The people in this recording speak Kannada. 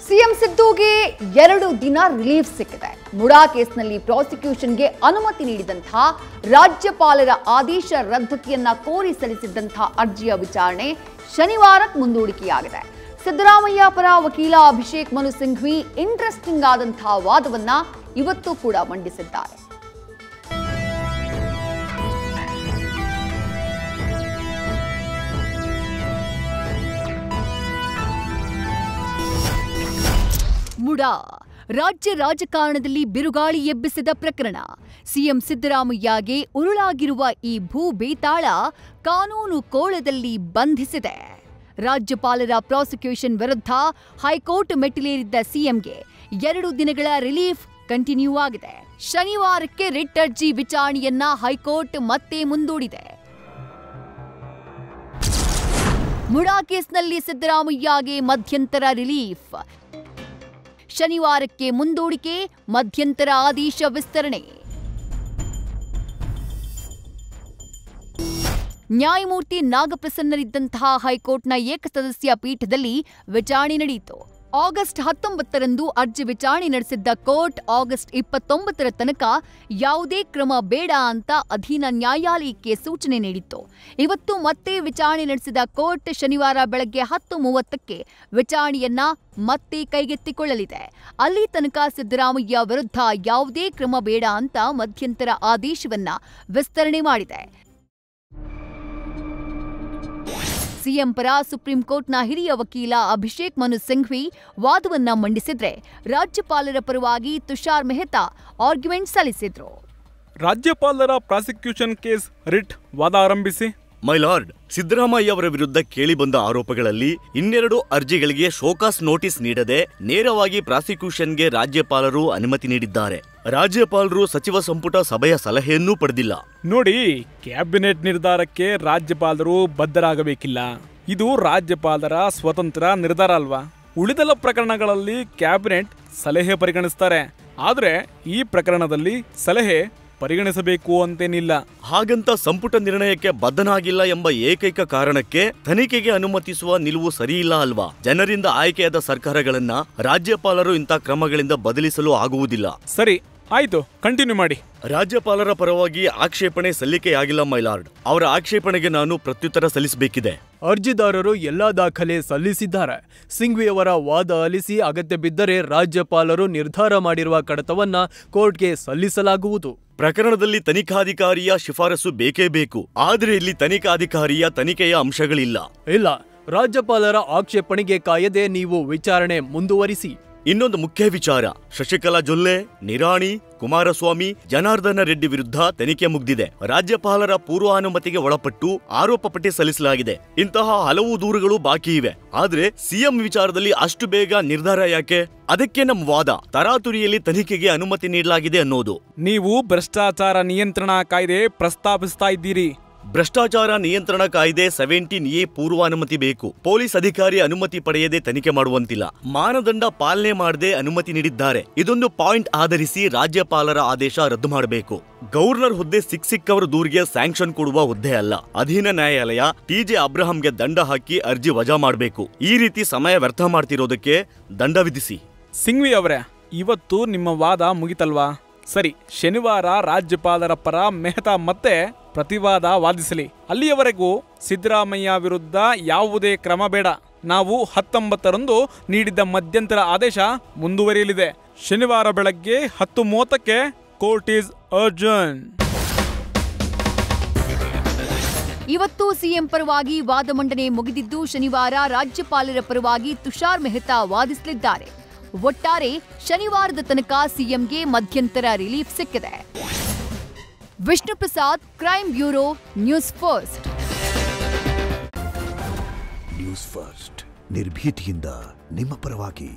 ಸಿಎಂ ಸಿದ್ದುಗೆ 2 ದಿನ ರಿಲೀಫ್ ಸಿಕ್ಕಿದೆ. ಮುಡಾ ಕೇಸ್ನಲ್ಲಿ ಪ್ರಾಸಿಕ್ಯೂಷನ್ಗೆ ಅನುಮತಿ ನೀಡಿದಂತಹ ರಾಜ್ಯಪಾಲರ ಆದೇಶ ರದ್ದತಿಯನ್ನ ಕೋರಿ ಸಲ್ಲಿಸಿದ್ದಂತಹ ಅರ್ಜಿಯ ವಿಚಾರಣೆ ಶನಿವಾರಕ್ಕೆ ಮುಂದೂಡಿಕೆಯಾಗಿದೆ. ಸಿದ್ದರಾಮಯ್ಯ ಪರ ವಕೀಲ ಅಭಿಷೇಕ್ ಮನು ಸಿಂಘ್ವಿ ಇಂಟ್ರೆಸ್ಟಿಂಗ್ ಆದಂತಹ ವಾದವನ್ನ ಇವತ್ತು ಕೂಡ ಮಂಡಿಸಿದ್ದಾರೆ. ಮುಡಾ ರಾಜ್ಯ ರಾಜಕಾರಣದಲ್ಲಿ ಬಿರುಗಾಳಿ ಎಬ್ಬಿಸಿದ ಪ್ರಕರಣ. ಸಿಎಂ ಸಿದ್ದರಾಮಯ್ಯಗೆ ಉರುಳಾಗಿರುವ ಈ ಭೂ ಬೇತಾಳ ಕಾನೂನು ಕೋಳದಲ್ಲಿ ಬಂಧಿಸಿದೆ. ರಾಜ್ಯಪಾಲರ ಪ್ರಾಸಿಕ್ಯೂಷನ್ ವಿರುದ್ಧ ಹೈಕೋರ್ಟ್ ಮೆಟ್ಟಿಲೇರಿದ್ದ ಸಿಎಂಗೆ 2 ದಿನಗಳ ರಿಲೀಫ್ ಕಂಟಿನ್ಯೂ ಆಗಿದೆ. ಶನಿವಾರಕ್ಕೆ ರಿಟ್ ಅರ್ಜಿ ವಿಚಾರಣೆಯನ್ನ ಹೈಕೋರ್ಟ್ ಮತ್ತೆ ಮುಂದೂಡಿದೆ. ಮುಡಾ ಕೇಸ್ನಲ್ಲಿ ಸಿದ್ದರಾಮಯ್ಯಗೆ ಮಧ್ಯಂತರ ರಿಲೀಫ್. ಶನಿವಾರಕ್ಕೆ ಮುಂದೂಡಿಕೆ, ಮಧ್ಯಂತರ ಆದೇಶ ವಿಸ್ತರಣೆ. ನ್ಯಾಯಮೂರ್ತಿ ನಾಗಪ್ರಸನ್ನರಿದ್ದಂತಹ ಹೈಕೋರ್ಟ್ನ ಏಕಸದಸ್ಯ ಪೀಠದಲ್ಲಿ ವಿಚಾರಣೆ ನಡೆಯಿತು. ಆಗಸ್ಟ್ 19ರಂದು ಅರ್ಜಿ ವಿಚಾರಣೆ ನಡೆಸಿದ್ದ ಕೋರ್ಟ್ ಆಗಸ್ಟ್ 29ರ ತನಕ ಯಾವುದೇ ಕ್ರಮ ಬೇಡ ಅಂತ ಅಧೀನ ನ್ಯಾಯಾಲಯಕ್ಕೆ ಸೂಚನೆ ನೀಡಿತ್ತು. ಇವತ್ತು ಮತ್ತೆ ವಿಚಾರಣೆ ನಡೆಸಿದ ಕೋರ್ಟ್ ಶನಿವಾರ ಬೆಳಗ್ಗೆ 10:30ಕ್ಕೆ ವಿಚಾರಣೆಯನ್ನ ಮತ್ತೆ ಕೈಗೆತ್ತಿಕೊಳ್ಳಲಿದೆ. ಅಲ್ಲಿ ತನಕ ಸಿದ್ದರಾಮಯ್ಯ ವಿರುದ್ಧ ಯಾವುದೇ ಕ್ರಮ ಬೇಡ ಅಂತ ಮಧ್ಯಂತರ ಆದೇಶವನ್ನ ವಿಸ್ತರಣೆ ಮಾಡಿದೆ. ಸಿಎಂ ಪರ ಸುಪ್ರೀಂ ಕೋರ್ಟ್ನ ಹಿರಿಯ ವಕೀಲ ಅಭಿಷೇಕ್ ಮನು ಸಿಂಘ್ವಿ ವಾದವನ್ನ ಮಂಡಿಸಿದ್ರೆ, ರಾಜ್ಯಪಾಲರ ಪರವಾಗಿ ತುಷಾರ್ ಮೆಹ್ತಾ ಆರ್ಗ್ಯುಮೆಂಟ್ ಸಲ್ಲಿಸಿದ್ರು. ರಾಜ್ಯಪಾಲರ ಪ್ರಾಸಿಕ್ಯೂಷನ್ ಕೇಸ್ ರಿಟ್ ವಾದ ಆರಂಭಿಸಿ. ಮೈ ಲಾರ್ಡ್, ಸಿದ್ದರಾಮಯ್ಯ ಅವರ ವಿರುದ್ಧ ಕೇಳಿಬಂದ ಆರೋಪಗಳಲ್ಲಿ 2 ಅರ್ಜಿಗಳಿಗೆ ಶೋಕಾಸ್ ನೋಟಿಸ್ ನೀಡದೆ ನೇರವಾಗಿ ಪ್ರಾಸಿಕ್ಯೂಷನ್ಗೆ ರಾಜ್ಯಪಾಲರು ಅನುಮತಿ ನೀಡಿದ್ದಾರೆ. ರಾಜ್ಯಪಾಲರು ಸಚಿವ ಸಂಪುಟ ಸಭೆಯ ಸಲಹೆಯನ್ನೂ ಪಡೆದಿಲ್ಲ. ನೋಡಿ, ಕ್ಯಾಬಿನೆಟ್ ನಿರ್ಧಾರಕ್ಕೆ ರಾಜ್ಯಪಾಲರು ಬದ್ಧರಾಗಬೇಕಿಲ್ಲ. ಇದು ರಾಜ್ಯಪಾಲರ ಸ್ವತಂತ್ರ ನಿರ್ಧಾರ ಅಲ್ವಾ? ಉಳಿದೆಲ್ಲ ಪ್ರಕರಣಗಳಲ್ಲಿ ಕ್ಯಾಬಿನೆಟ್ ಸಲಹೆ ಪರಿಗಣಿಸ್ತಾರೆ. ಆದ್ರೆ ಈ ಪ್ರಕರಣದಲ್ಲಿ ಸಲಹೆ ಪರಿಗಣಿಸಬೇಕು ಅಂತೇನಿಲ್ಲ. ಹಾಗಂತ ಸಂಪುಟ ನಿರ್ಣಯಕ್ಕೆ ಬದ್ಧನಾಗಿಲ್ಲ ಎಂಬ ಏಕೈಕ ಕಾರಣಕ್ಕೆ ತನಿಖೆಗೆ ಅನುಮತಿಸುವ ನಿಲುವು ಸರಿಯಿಲ್ಲ ಅಲ್ವಾ? ಜನರಿಂದ ಆಯ್ಕೆಯಾದ ಸರ್ಕಾರಗಳನ್ನ ರಾಜ್ಯಪಾಲರು ಇಂಥ ಕ್ರಮಗಳಿಂದ ಬದಲಿಸಲು ಆಗುವುದಿಲ್ಲ. ಸರಿ, ಆಯ್ತು, ಕಂಟಿನ್ಯೂ ಮಾಡಿ. ರಾಜ್ಯಪಾಲರ ಪರವಾಗಿ ಆಕ್ಷೇಪಣೆ ಸಲ್ಲಿಕೆಯಾಗಿಲ್ಲ ಮೈಲಾರ್ಡ್. ಅವರ ಆಕ್ಷೇಪಣೆಗೆ ನಾನು ಪ್ರತ್ಯುತ್ತರ ಸಲ್ಲಿಸಬೇಕಿದೆ. ಅರ್ಜಿದಾರರು ಎಲ್ಲಾ ದಾಖಲೆ ಸಲ್ಲಿಸಿದ್ದಾರೆ. ಸಿಂಘ್ವಿ ಅವರ ವಾದ ಆಲಿಸಿ ಅಗತ್ಯ ಬಿದ್ದರೆ ರಾಜ್ಯಪಾಲರು ನಿರ್ಧಾರ ಮಾಡಿರುವ ಕಡತವನ್ನ ಕೋರ್ಟ್ಗೆ ಸಲ್ಲಿಸಲಾಗುವುದು. ಪ್ರಕರಣದಲ್ಲಿ ತನಿಖಾಧಿಕಾರಿಯ ಶಿಫಾರಸು ಬೇಕೇ ಬೇಕು. ಆದರೆ ಇಲ್ಲಿ ತನಿಖಾಧಿಕಾರಿಯ ತನಿಖೆಯ ಅಂಶಗಳಿಲ್ಲ. ಇಲ್ಲ, ರಾಜ್ಯಪಾಲರ ಆಕ್ಷೇಪಣೆಗೆ ಕಾಯದೆ ನೀವು ವಿಚಾರಣೆ ಮುಂದುವರಿಸಿ. ಇನ್ನೊಂದು ಮುಖ್ಯ ವಿಚಾರ, ಶಶಿಕಲಾ ಜೊಲ್ಲೆ, ನಿರಾಣಿ, ಕುಮಾರಸ್ವಾಮಿ, ಜನಾರ್ದನ ರೆಡ್ಡಿ ವಿರುದ್ಧ ತನಿಖೆ ಮುಗ್ದಿದೆ. ರಾಜ್ಯಪಾಲರ ಪೂರ್ವಾನುಮತಿಗೆ ಒಳಪಟ್ಟು ಆರೋಪ ಪಟ್ಟಿ ಸಲ್ಲಿಸಲಾಗಿದೆ. ಇಂತಹ ಹಲವು ದೂರುಗಳು ಬಾಕಿ ಇವೆ. ಆದ್ರೆ ಸಿಎಂ ವಿಚಾರದಲ್ಲಿ ಅಷ್ಟು ಬೇಗ ನಿರ್ಧಾರ ಯಾಕೆ? ಅದಕ್ಕೆ ನಮ್ಮ ವಾದ, ತರಾತುರಿಯಲ್ಲಿ ತನಿಖೆಗೆ ಅನುಮತಿ ನೀಡಲಾಗಿದೆ ಅನ್ನೋದು. ನೀವು ಭ್ರಷ್ಟಾಚಾರ ನಿಯಂತ್ರಣ ಕಾಯ್ದೆ ಪ್ರಸ್ತಾಪಿಸ್ತಾ ಇದ್ದೀರಿ. ಭ್ರಷ್ಟಾಚಾರ ನಿಯಂತ್ರಣ ಕಾಯ್ದೆ 17A ಪೂರ್ವಾನುಮತಿ ಬೇಕು. ಪೊಲೀಸ್ ಅಧಿಕಾರಿ ಅನುಮತಿ ಪಡೆಯದೆ ತನಿಖೆ ಮಾಡುವಂತಿಲ್ಲ. ಮಾನದಂಡ ಪಾಲನೆ ಮಾಡದೆ ಅನುಮತಿ ನೀಡಿದ್ದಾರೆ. ಇದೊಂದು ಪಾಯಿಂಟ್ ಆಧರಿಸಿ ರಾಜ್ಯಪಾಲರ ಆದೇಶ ರದ್ದು ಮಾಡಬೇಕು. ಗವರ್ನರ್ ಹುದ್ದೆ ಸಿಕ್ಕವರ ದೂರಿಗೆ ಸ್ಯಾಂಕ್ಷನ್ ಕೊಡುವ ಹುದ್ದೆ ಅಲ್ಲ. ಅಧೀನ ನ್ಯಾಯಾಲಯ TJ ಅಬ್ರಹಾಂಗೆ ದಂಡ ಹಾಕಿ ಅರ್ಜಿ ವಜಾ ಮಾಡಬೇಕು. ಈ ರೀತಿ ಸಮಯ ವ್ಯರ್ಥ ಮಾಡ್ತಿರೋದಕ್ಕೆ ದಂಡ ವಿಧಿಸಿ. ಸಿಂಘ್ವಿ ಅವರೇ, ಇವತ್ತು ನಿಮ್ಮ ವಾದ ಮುಗಿತಲ್ವಾ? ಸರಿ, ಶನಿವಾರ ರಾಜ್ಯಪಾಲರ ಪರ ಮೆಹ್ತಾ ಮತ್ತೆ ಪ್ರತಿವಾದ ವಾದಿಸಲಿ. ಅಲ್ಲಿಯವರೆಗೂ ಸಿದ್ದರಾಮಯ್ಯ ವಿರುದ್ಧ ಯಾವುದೇ ಕ್ರಮ ಬೇಡ. ನಾವು 19ರಂದು ನೀಡಿದ್ದ ಮಧ್ಯಂತರ ಆದೇಶ ಮುಂದುವರಿಯಲಿದೆ. ಶನಿವಾರ ಬೆಳಗ್ಗೆ 10:30ಕ್ಕೆ ಕೋರ್ಟ್ ಈಸ್ ಅರ್ಜನ್. ಇವತ್ತು ಸಿಎಂ ಪರವಾಗಿ ವಾದ ಮಂಡನೆ ಮುಗಿದಿದ್ದು, ಶನಿವಾರ ರಾಜ್ಯಪಾಲರ ಪರವಾಗಿ ತುಷಾರ್ ಮೆಹ್ತಾ ವಾದಿಸಲಿದ್ದಾರೆ. ಒಟ್ಟಾರೆ ಶನಿವಾರದ ತನಕ ಸಿಎಂಗೆ ಮಧ್ಯಂತರ ರಿಲೀಫ್ ಸಿಕ್ಕಿದೆ. Vishnu Prasad, crime bureau, news first. News first ನಿರ್ಭೀತಿಯಿಂದ ನಿಮ್ಮ ಪರವಾಗಿ.